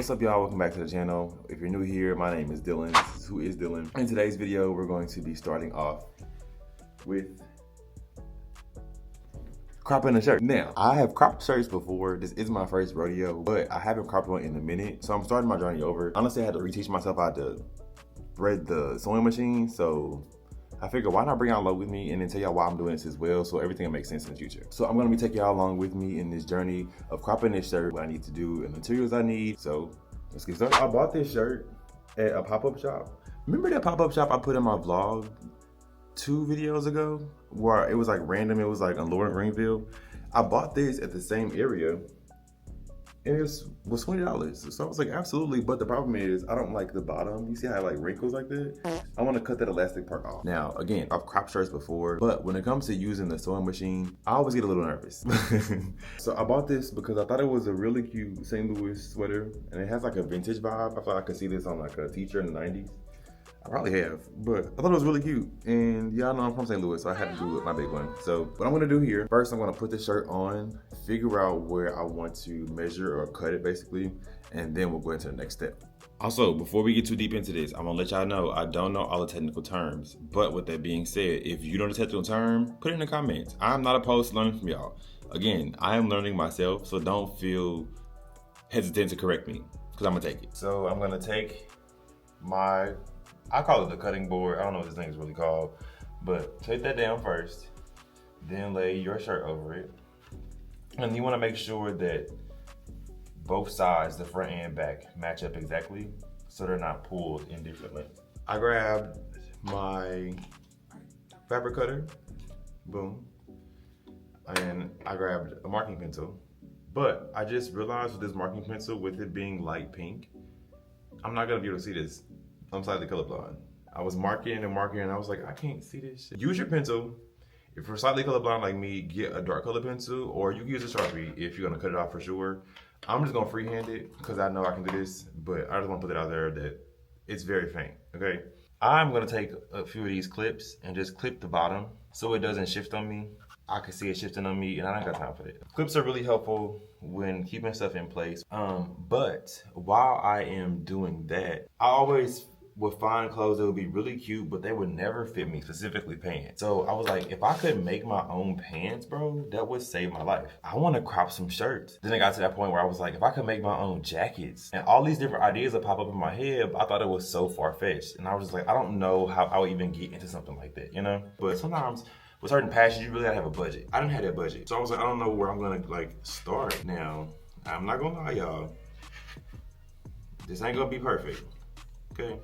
What's up, y'all? Welcome back to the channel. If you're new here, my name is Dylan. This is Who Is Dylan. In today's video, we're going to be starting off with cropping a shirt. Now, I have cropped shirts before. This is my first rodeo, but I haven't cropped one in a minute, so I'm starting my journey over. Honestly, I had to reteach myself how to thread the sewing machine, so I figured why not bring y'all along with me and then tell y'all why I'm doing this as well, so everything will make sense in the future. So I'm gonna be taking y'all along with me in this journey of cropping this shirt, what I need to do, and materials I need. So let's get started. I bought this shirt at a pop-up shop. Remember that pop-up shop I put in my vlog 2 videos ago? Where it was like random, it was like on Lower Greenville. I bought this at the same area and it was $20. So I was like, absolutely, but the problem is I don't like the bottom. You see how it like wrinkles like that? I want to cut that elastic part off. Now, again, I've cropped shirts before, but when it comes to using the sewing machine, I always get a little nervous. So I bought this because I thought it was a really cute St. Louis sweater, and it has like a vintage vibe. I thought I could see this on like a t-shirt in the 90s. I probably have, but I thought it was really cute. And y'all know I'm from St. Louis, so I had to do my big one. So what I'm gonna do here, first I'm gonna put the shirt on, figure out where I want to measure or cut it basically, and then we'll go into the next step. Also, before we get too deep into this, I'm gonna let y'all know I don't know all the technical terms. But with that being said, if you know the technical term, put it in the comments. I'm not opposed to learning from y'all. Again, I am learning myself, so don't feel hesitant to correct me, because I'm gonna take it. So I'm gonna take I call it the cutting board. I don't know what this thing is really called, but take that down first, then lay your shirt over it. And you wanna make sure that both sides, the front and back, match up exactly so they're not pulled indifferently. I grabbed my fabric cutter, boom, and I grabbed a marking pencil. But I just realized with this marking pencil, with it being light pink, I'm not gonna be able to see this. I'm slightly colorblind. I was marking and I was like, I can't see this shit. Use your pencil. If you're slightly colorblind like me, get a dark color pencil, or you can use a Sharpie if you're gonna cut it off for sure. I'm just gonna freehand it because I know I can do this, but I just wanna put it out there that it's very faint, okay? I'm gonna take a few of these clips and just clip the bottom so it doesn't shift on me. I can see it shifting on me and I don't got time for that. Clips are really helpful when keeping stuff in place. But while I am doing that, I always would find clothes that would be really cute, but they would never fit me, specifically pants. So I was like, if I could make my own pants, bro, that would save my life. I want to crop some shirts. Then I got to that point where I was like, if I could make my own jackets, and all these different ideas would pop up in my head, but I thought it was so far-fetched. And I was just like, I don't know how I would even get into something like that, you know? But sometimes with certain passions, you really gotta have a budget. I didn't have that budget. So I was like, I don't know where I'm gonna like start. Now, I'm not gonna lie, y'all. This ain't gonna be perfect, okay?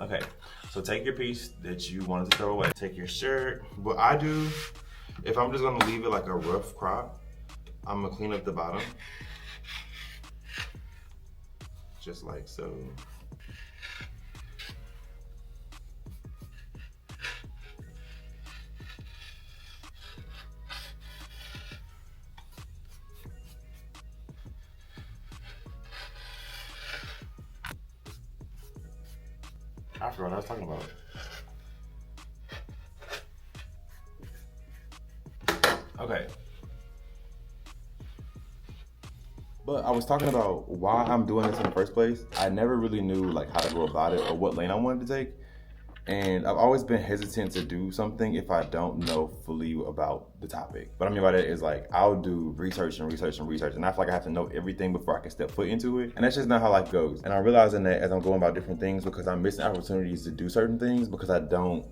Okay, so take your piece that you wanted to throw away. Take your shirt. What I do, if I'm just gonna leave it like a rough crop, I'm gonna clean up the bottom. Just like so. I forgot what I was talking about. Okay. But I was talking about why I'm doing this in the first place. I never really knew like how to go about it or what lane I wanted to take. And I've always been hesitant to do something if I don't know fully about the topic. What I mean by that is like, I'll do research and research and research, and I feel like I have to know everything before I can step foot into it. And that's just not how life goes. And I'm realizing that as I'm going about different things because I'm missing opportunities to do certain things because I don't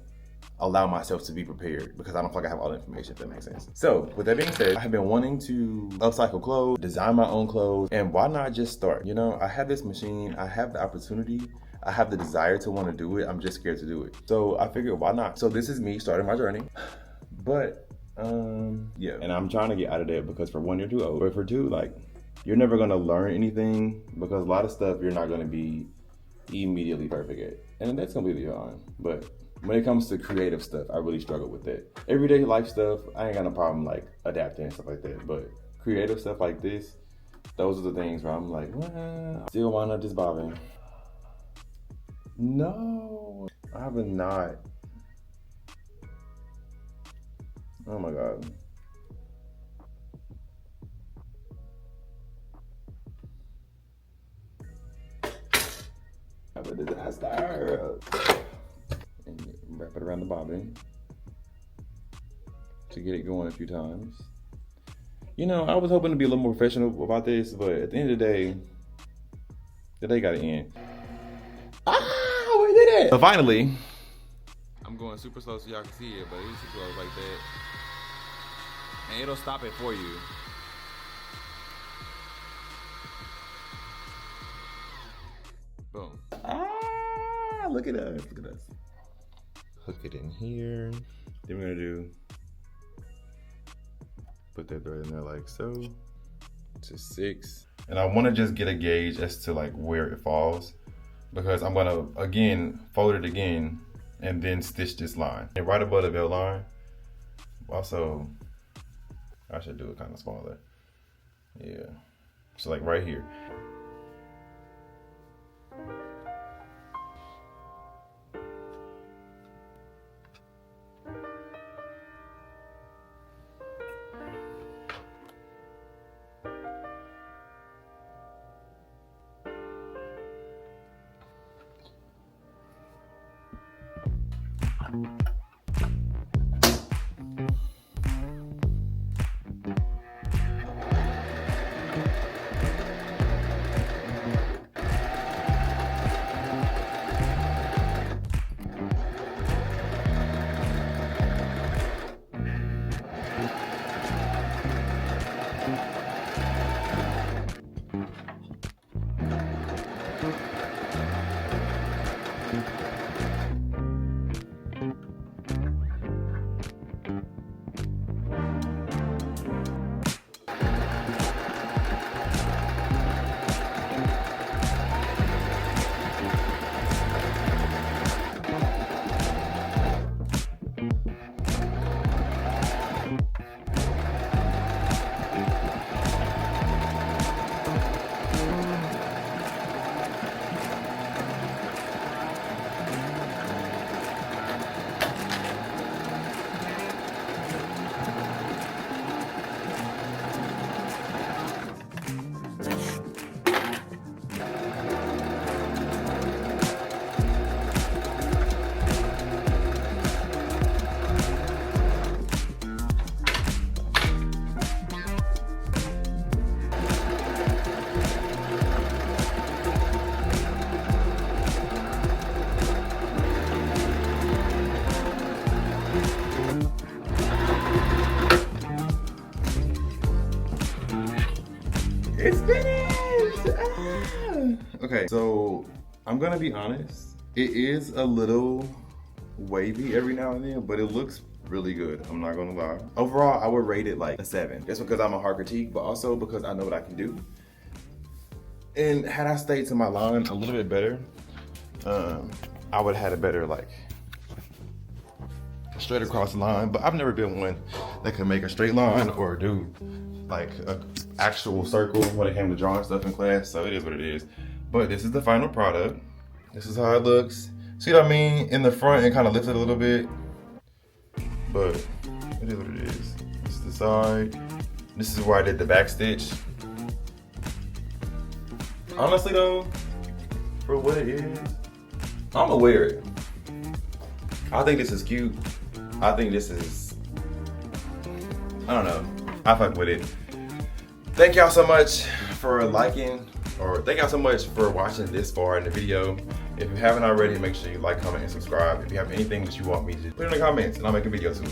allow myself to be prepared because I don't feel like I have all the information, if that makes sense. So with that being said, I have been wanting to upcycle clothes, design my own clothes, and why not just start? You know, I have this machine, I have the opportunity, I have the desire to want to do it. I'm just scared to do it. So I figured, why not? So this is me starting my journey. But yeah, and I'm trying to get out of that because for one, you're too old. But for two, like, you're never gonna learn anything because a lot of stuff you're not gonna be immediately perfect at. And that's completely fine. But when it comes to creative stuff, I really struggle with that. Everyday life stuff, I ain't got no problem like adapting and stuff like that. But creative stuff like this, those are the things where I'm like, well, still wind up just bobbing. No, I would not. Oh my God. disaster. And wrap it around the bobbin to get it going a few times. You know, I was hoping to be a little more professional about this, but at the end of the day got to end. Ah, we did it! So finally, I'm going super slow so y'all can see it, but it's super slow like that. And it'll stop it for you. Boom. Ah, look at us, look at us. Hook it in here. Then we're gonna put that thread in there like so, to 6. And I wanna just get a gauge as to like where it falls, because I'm gonna, again, fold it again and then stitch this line. And right above the belt line, also, I should do it kind of smaller. Yeah, so like right here. It's finished! Ah. Okay, so I'm gonna be honest. It is a little wavy every now and then, but it looks really good. I'm not gonna lie. Overall, I would rate it like a 7. Just because I'm a hard critique, but also because I know what I can do. And had I stayed to my line a little bit better, I would have had a better like straight across the line. But I've never been one that can make a straight line or do like a actual circle when it came to drawing stuff in class. So it is what it is. But this is the final product. This is how it looks. See what I mean? In the front, it kind of lifts it a little bit, but it is what it is. This is the side. This is where I did the back stitch. Honestly though, for what it is, I'm gonna wear it. I think this is cute. I think this is, I don't know. I fuck with it. Thank y'all so much for liking, or thank y'all so much for watching this far in the video. If you haven't already, make sure you like, comment, and subscribe. If you have anything that you want me to do, put it in the comments and I'll make a video too.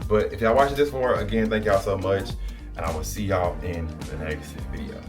But if y'all watching this far, again, thank y'all so much, and I will see y'all in the next video.